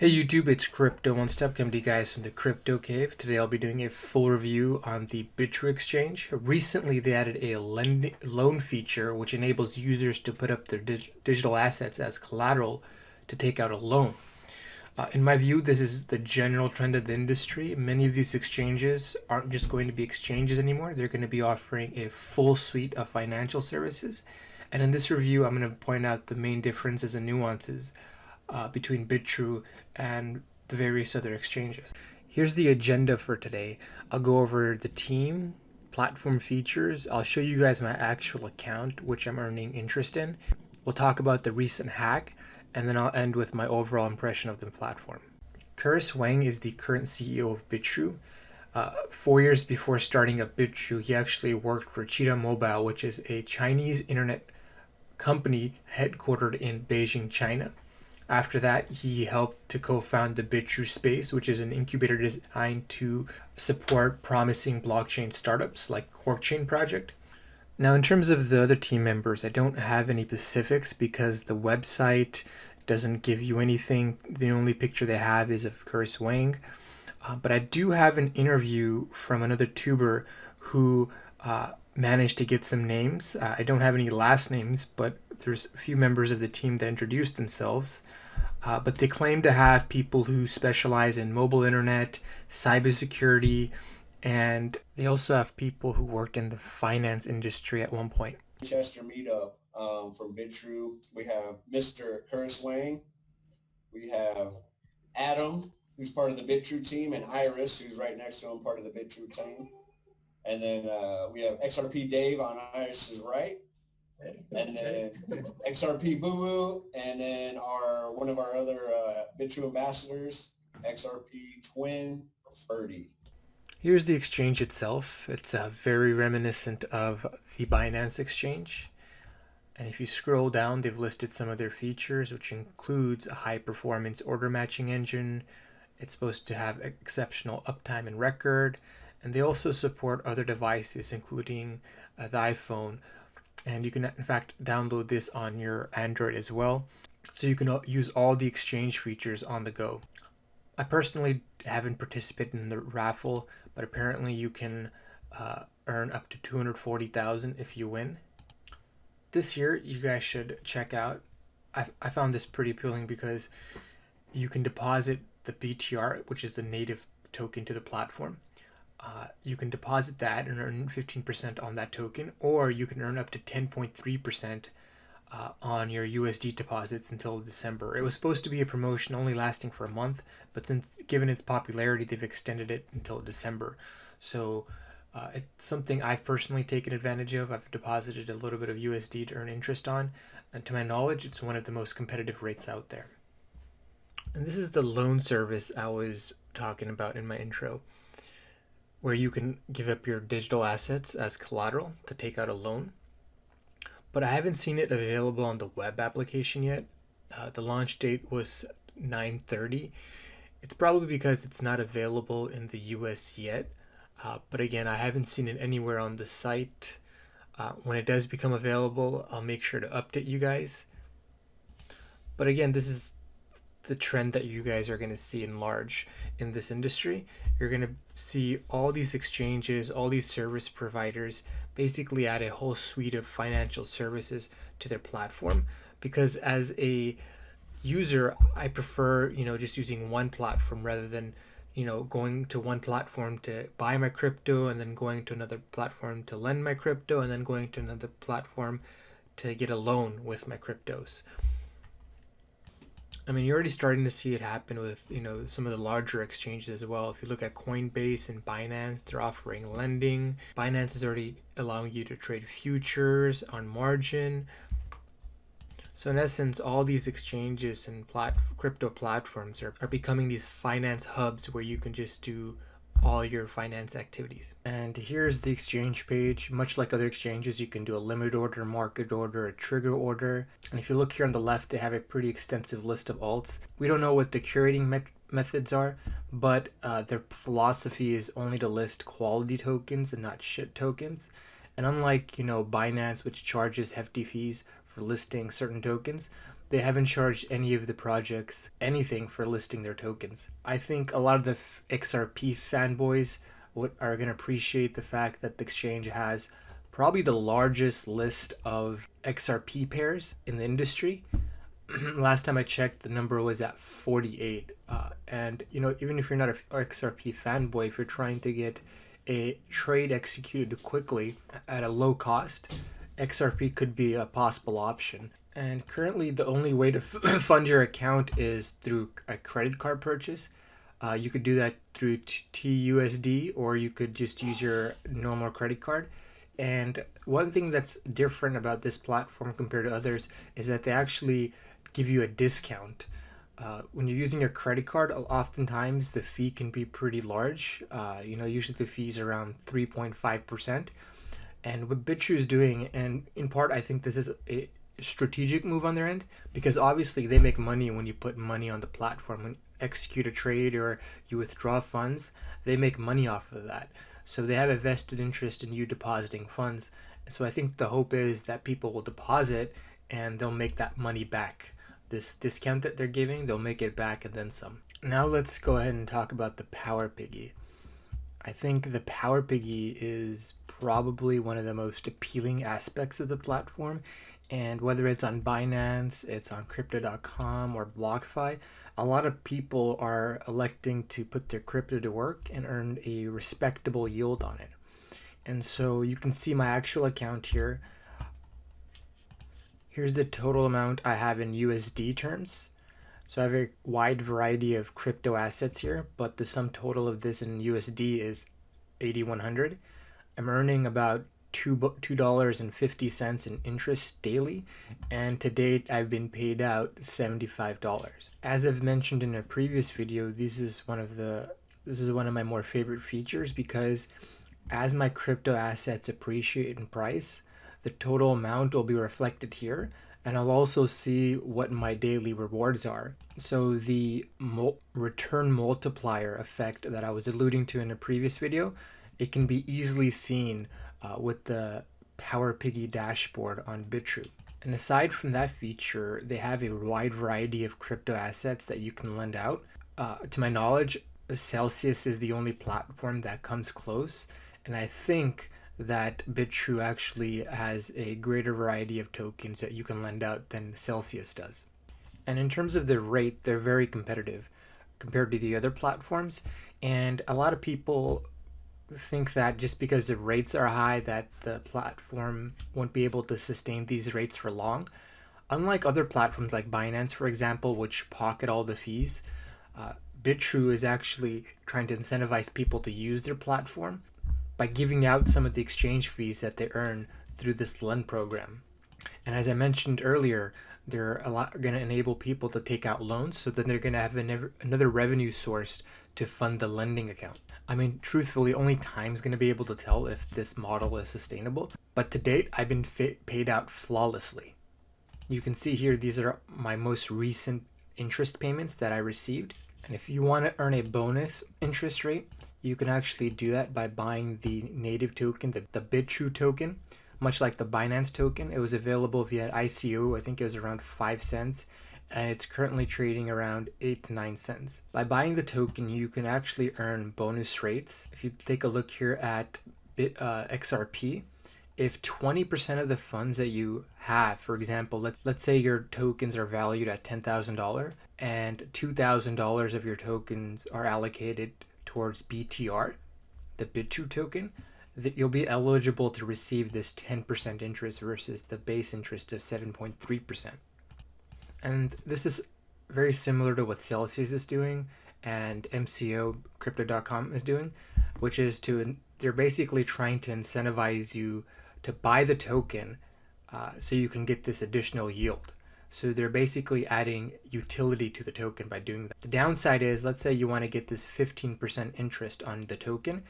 Hey YouTube, it's Crypto One Step. Come to you guys from the Crypto Cave. Today I'll be doing a full review on the Bitrue exchange. Recently they added a loan feature which enables users to put up their digital assets as collateral to take out a loan. In my view, this is the general trend of the industry. Many of these exchanges aren't just going to be exchanges anymore. They're going to be offering a full suite of financial services. And in this review, I'm going to point out the main differences and nuances between Bitrue and the various other exchanges. Here's the agenda for today. I'll go over the team, platform features. I'll show you guys my actual account, which I'm earning interest in. We'll talk about the recent hack, and then I'll end with my overall impression of the platform. Curtis Wang is the current CEO of Bitrue. 4 years before starting up Bitrue, he actually worked for Cheetah Mobile, which is a Chinese internet company headquartered in Beijing, China. After that, he helped to co-found the Bitrue Space, which is an incubator designed to support promising blockchain startups like Corkchain project. Now, in terms of the other team members, I don't have any specifics because the website doesn't give you anything. The only picture they have is of Curtis Wang. But I do have an interview from another tuber who managed to get some names. I don't have any last names, but there's a few members of the team that introduced themselves. But they claim to have people who specialize in mobile internet, cybersecurity, and they also have people who worked in the finance industry at one point. Manchester meetup from Bitrue. We have Mr. Curtis Wang. We have Adam, who's part of the Bitrue team, and Iris, who's right next to him, part of the Bitrue team. And then we have XRP Dave on Iris's right, and then XRP Boo Boo, and then one of our other Bitrue ambassadors, XRP Twin Ferdy. Here's the exchange itself. It's very reminiscent of the Binance exchange. And if you scroll down, they've listed some of their features, which includes a high-performance order matching engine. It's supposed to have exceptional uptime and record. And they also support other devices, including the iPhone. And you can, in fact, download this on your Android as well. So you can use all the exchange features on the go. I personally haven't participated in the raffle, but apparently you can earn up to 240,000 if you win. This year, you guys should check out. I found this pretty appealing because you can deposit the BTR, which is the native token to the platform. You can deposit that and earn 15% on that token, or you can earn up to 10.3% on your USD deposits until December. It was supposed to be a promotion only lasting for a month, but given its popularity, they've extended it until December. So it's something I've personally taken advantage of. I've deposited a little bit of USD to earn interest on, and to my knowledge, it's one of the most competitive rates out there. And this is the loan service I was talking about in my intro, where you can give up your digital assets as collateral to take out a loan. But I haven't seen it available on the web application yet. The launch date was 9/30. It's probably because it's not available in the US yet. But again, I haven't seen it anywhere on the site. When it does become available, I'll make sure to update you guys. But again, this is the trend that you guys are going to see in large in this industry. You're going to see all these exchanges, all these service providers basically add a whole suite of financial services to their platform, because as a user, I prefer, just using one platform rather than, going to one platform to buy my crypto and then going to another platform to lend my crypto and then going to another platform to get a loan with my cryptos. I mean, you're already starting to see it happen with, some of the larger exchanges as well. If you look at Coinbase and Binance, they're offering lending. Binance is already allowing you to trade futures on margin. So in essence, all these exchanges and crypto platforms are becoming these finance hubs where you can just do all your finance activities. And here's the exchange page. Much like other exchanges, you can do a limit order, market order, a trigger order. And if you look here on the left, they have a pretty extensive list of alts. We don't know what the curating methods are, but their philosophy is only to list quality tokens and not shit tokens. And unlike, Binance, which charges hefty fees for listing certain tokens, they haven't charged any of the projects anything for listing their tokens. I think a lot of the XRP fanboys are going to appreciate the fact that the exchange has probably the largest list of XRP pairs in the industry. Last time I checked, the number was at 48. And even if you're not an XRP fanboy, if you're trying to get a trade executed quickly at a low cost, XRP could be a possible option. And currently, the only way to fund your account is through a credit card purchase. You could do that through TUSD, or you could just use your normal credit card. And one thing that's different about this platform compared to others is that they actually give you a discount. When you're using your credit card, oftentimes the fee can be pretty large. Usually the fee is around 3.5%. And what Bitrue is doing, and in part I think this is a strategic move on their end, because obviously they make money when you put money on the platform. When you execute a trade or you withdraw funds, they make money off of that. So they have a vested interest in you depositing funds. So I think the hope is that people will deposit and they'll make that money back. This discount that they're giving, they'll make it back and then some. Now let's go ahead and talk about the Power Piggy. I think the Power Piggy is probably one of the most appealing aspects of the platform. And whether it's on Binance, it's on crypto.com or Blockfi, a lot of people are electing to put their crypto to work and earn a respectable yield on it. And so you can see my actual account here. Here's the total amount I have in USD terms. So I have a wide variety of crypto assets here, but the sum total of this in USD is 8,100. I'm earning about $2.50 in interest daily, and to date I've been paid out $75. As I've mentioned in a previous video, this is one of my more favorite features, because as my crypto assets appreciate in price, the total amount will be reflected here, and I'll also see what my daily rewards are. So the return multiplier effect that I was alluding to in a previous video, it can be easily seen with the Power Piggy dashboard on Bitrue. And aside from that feature, they have a wide variety of crypto assets that you can lend out. To my knowledge, Celsius is the only platform that comes close, and I think that Bitrue actually has a greater variety of tokens that you can lend out than Celsius does. And in terms of the rate, they're very competitive compared to the other platforms, and a lot of people think that just because the rates are high that the platform won't be able to sustain these rates for long. Unlike other platforms like Binance, for example, which pocket all the fees, Bitrue is actually trying to incentivize people to use their platform by giving out some of the exchange fees that they earn through this lend program. And as I mentioned earlier, they're going to enable people to take out loans, so then they're going to have another revenue source to fund the lending account. I mean, truthfully, only time's going to be able to tell if this model is sustainable, but to date, I've been paid out flawlessly. You can see here, these are my most recent interest payments that I received. And if you want to earn a bonus interest rate, you can actually do that by buying the native token, the Bitrue token. Much like the Binance token, it was available via ICO. I think it was around 5 cents, and it's currently trading around 8 to 9 cents. By buying the token, you can actually earn bonus rates. If you take a look here at XRP, if 20% of the funds that you have, for example, let's say your tokens are valued at $10,000 and $2,000 of your tokens are allocated towards BTR, the Bitrue token, that you'll be eligible to receive this 10% interest versus the base interest of 7.3%. And this is very similar to what Celsius is doing and MCO Crypto.com is doing, which is they're basically trying to incentivize you to buy the token so you can get this additional yield. So they're basically adding utility to the token by doing that. The downside is, let's say you want to get this 15% interest on the token.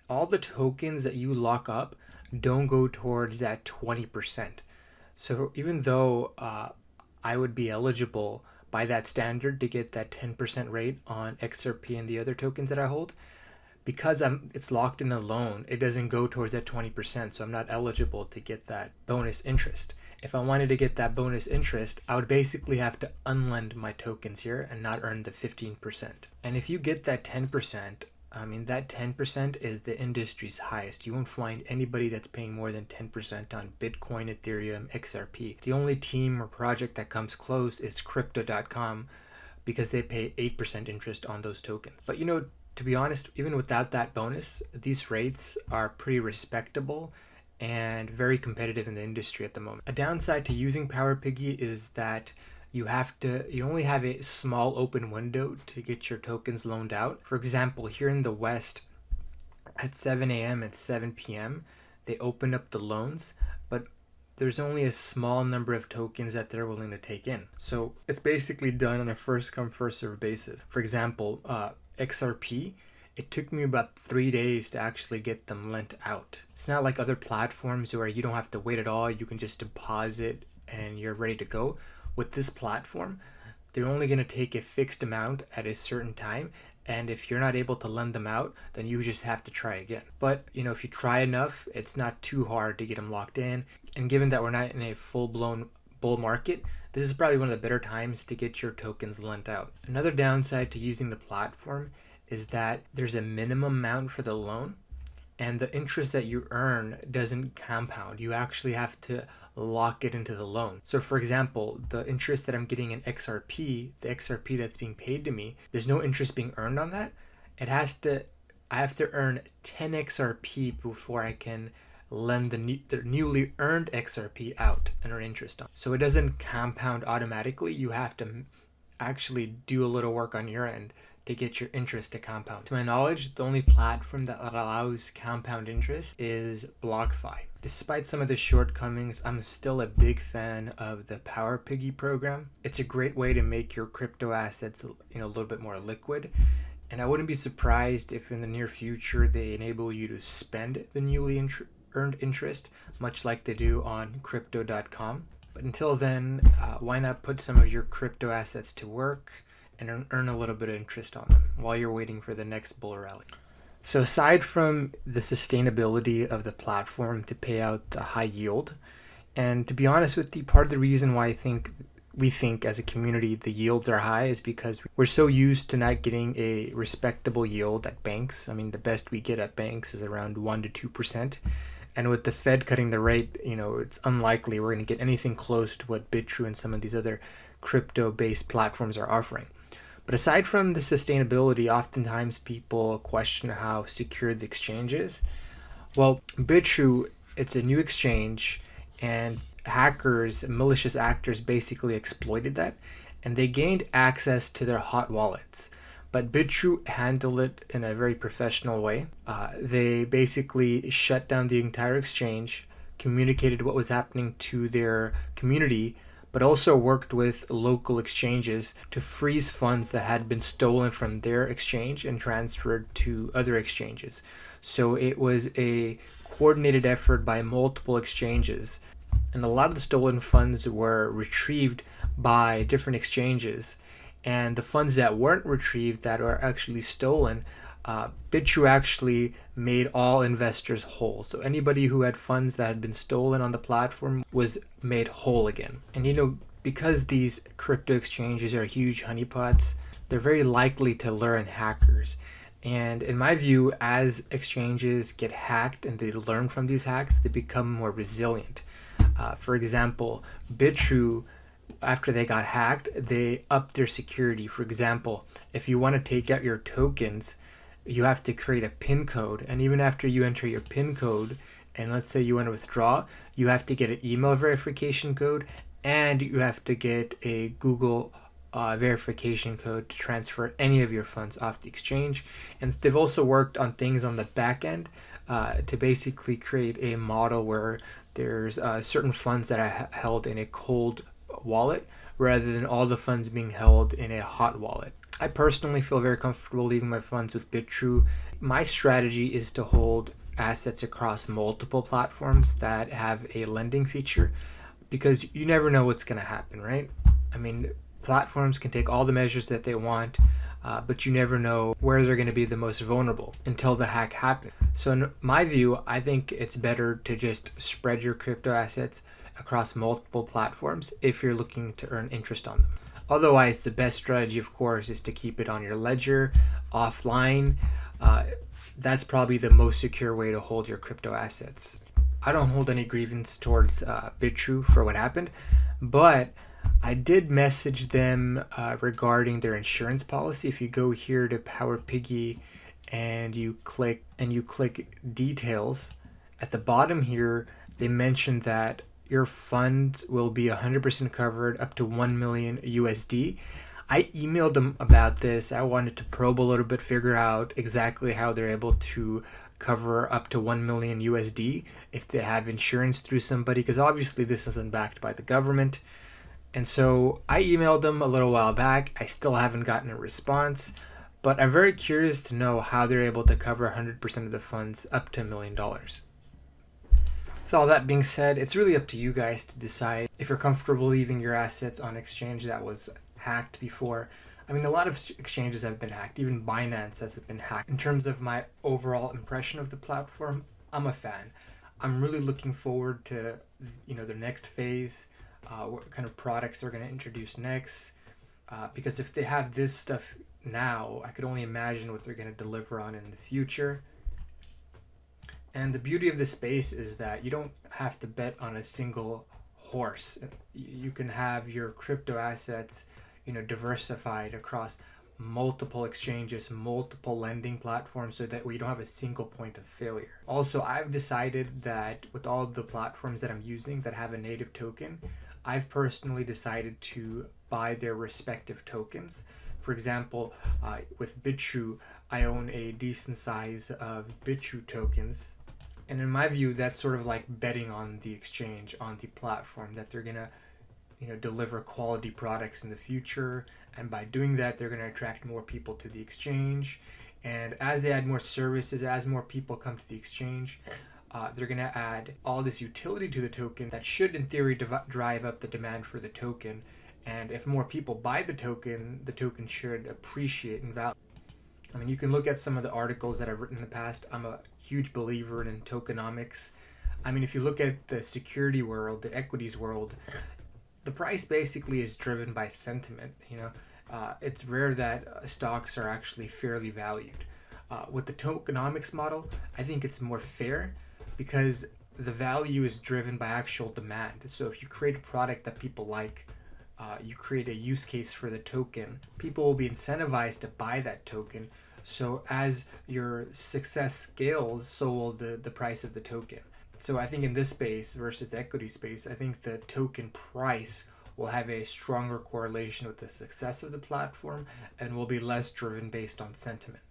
All the tokens that you lock up don't go towards that 20%. So even though I would be eligible by that standard to get that 10% rate on XRP and the other tokens that I hold, because it's locked in a loan, it doesn't go towards that 20%, so I'm not eligible to get that bonus interest. If I wanted to get that bonus interest, I would basically have to unlend my tokens here and not earn the 15%. And if you get that 10%, that 10% is the industry's highest. You won't find anybody that's paying more than 10% on Bitcoin, Ethereum, XRP. The only team or project that comes close is Crypto.com, because they pay 8% interest on those tokens. But to be honest, even without that bonus, these rates are pretty respectable and very competitive in the industry at the moment. A downside to using Piggy is that you only have a small open window to get your tokens loaned out. For example, here in the West, at 7 a.m. and 7 p.m., they open up the loans, but there's only a small number of tokens that they're willing to take in. So it's basically done on a first come, first serve basis. For example, XRP, it took me about 3 days to actually get them lent out. It's not like other platforms where you don't have to wait at all. You can just deposit and you're ready to go. With this platform, they're only going to take a fixed amount at a certain time. And if you're not able to lend them out, then you just have to try again. But, if you try enough, it's not too hard to get them locked in. And given that we're not in a full-blown bull market, this is probably one of the better times to get your tokens lent out. Another downside to using the platform is that there's a minimum amount for the loan, and the interest that you earn doesn't compound. You actually have to lock it into the loan. So for example, the interest that I'm getting in XRP, the XRP that's being paid to me, there's no interest being earned on that. I have to earn 10 XRP before I can lend the newly earned XRP out and earn interest on. So it doesn't compound automatically. You have to actually do a little work on your end to get your interest to compound. To my knowledge, the only platform that allows compound interest is Blockfi. Despite some of the shortcomings, I'm still a big fan of the Piggy program. It's a great way to make your crypto assets a little bit more liquid. And I wouldn't be surprised if in the near future they enable you to spend the newly earned interest, much like they do on Crypto.com. But until then, why not put some of your crypto assets to work and earn a little bit of interest on them while you're waiting for the next bull rally. So aside from the sustainability of the platform to pay out the high yield, and to be honest with you, part of the reason why we think as a community the yields are high is because we're so used to not getting a respectable yield at banks. The best we get at banks is around 1% to 2%. And with the Fed cutting the rate, it's unlikely we're going to get anything close to what Bitrue and some of these other crypto-based platforms are offering. But aside from the sustainability, oftentimes people question how secure the exchange is. Well, Bitrue, it's a new exchange, and hackers, malicious actors basically exploited that, and they gained access to their hot wallets. But Bitrue handled it in a very professional way. They basically shut down the entire exchange, communicated what was happening to their community, but also worked with local exchanges to freeze funds that had been stolen from their exchange and transferred to other exchanges. So it was a coordinated effort by multiple exchanges. And a lot of the stolen funds were retrieved by different exchanges. And the funds that weren't retrieved, that were actually stolen, Bitrue actually made all investors whole. So anybody who had funds that had been stolen on the platform was made whole again. And because these crypto exchanges are huge honeypots, they're very likely to lure in hackers. And in my view, as exchanges get hacked and they learn from these hacks, they become more resilient. For example, Bitrue, after they got hacked, they upped their security. For example, if you want to take out your tokens, you have to create a PIN code. And even after you enter your PIN code, and let's say you want to withdraw, you have to get an email verification code, and you have to get a Google verification code to transfer any of your funds off the exchange. And they've also worked on things on the back end to basically create a model where there's certain funds that are held in a cold wallet rather than all the funds being held in a hot wallet. I personally feel very comfortable leaving my funds with Bitrue. My strategy is to hold assets across multiple platforms that have a lending feature, because you never know what's going to happen, right? Platforms can take all the measures that they want, but you never know where they're going to be the most vulnerable until the hack happens. So in my view, I think it's better to just spread your crypto assets across multiple platforms if you're looking to earn interest on them. Otherwise, the best strategy, of course, is to keep it on your ledger, offline. That's probably the most secure way to hold your crypto assets. I don't hold any grievance towards Bitrue for what happened, but I did message them regarding their insurance policy. If you go here to Power Piggy and you click details, at the bottom here they mentioned that your funds will be 100% covered up to 1 million USD. I emailed them about this. I wanted to probe a little bit, figure out exactly how they're able to cover up to 1 million USD if they have insurance through somebody, because obviously this isn't backed by the government. And so I emailed them a little while back. I still haven't gotten a response, but I'm very curious to know how they're able to cover 100% of the funds up to $1 million. With all that being said, it's really up to you guys to decide if you're comfortable leaving your assets on exchange that was hacked before. I mean, a lot of exchanges have been hacked. Even Binance has been hacked. In terms of my overall impression of the platform, I'm a fan. I'm really looking forward to, the next phase, what kind of products they're going to introduce next. Because if they have this stuff now, I could only imagine what they're going to deliver on in the future. And the beauty of this space is that you don't have to bet on a single horse. You can have your crypto assets, diversified across multiple exchanges, multiple lending platforms, so that we don't have a single point of failure. Also, I've decided that with all the platforms that I'm using that have a native token, I've personally decided to buy their respective tokens. For example, with Bitrue, I own a decent size of Bitrue tokens. And in my view, that's sort of like betting on the exchange, on the platform, that they're going to deliver quality products in the future. And by doing that, they're going to attract more people to the exchange. And as they add more services, as more people come to the exchange, they're going to add all this utility to the token that should, in theory, drive up the demand for the token. And if more people buy the token should appreciate in value. I mean, you can look at some of the articles that I've written in the past. I'm a huge believer in tokenomics. I mean, if you look at the security world, the equities world, the price basically is driven by sentiment. It's rare that stocks are actually fairly valued. With the tokenomics model, I think it's more fair because the value is driven by actual demand. So if you create a product that people like, you create a use case for the token, people will be incentivized to buy that token. So as your success scales, so will the price of the token. So I think in this space versus the equity space, I think the token price will have a stronger correlation with the success of the platform and will be less driven based on sentiment.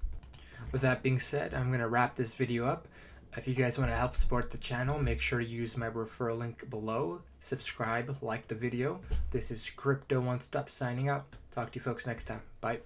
With that being said, I'm going to wrap this video up. If you guys want to help support the channel, make sure to use my referral link below. Subscribe, like the video. This is Crypto One Stop signing out. Talk to you folks next time. Bye.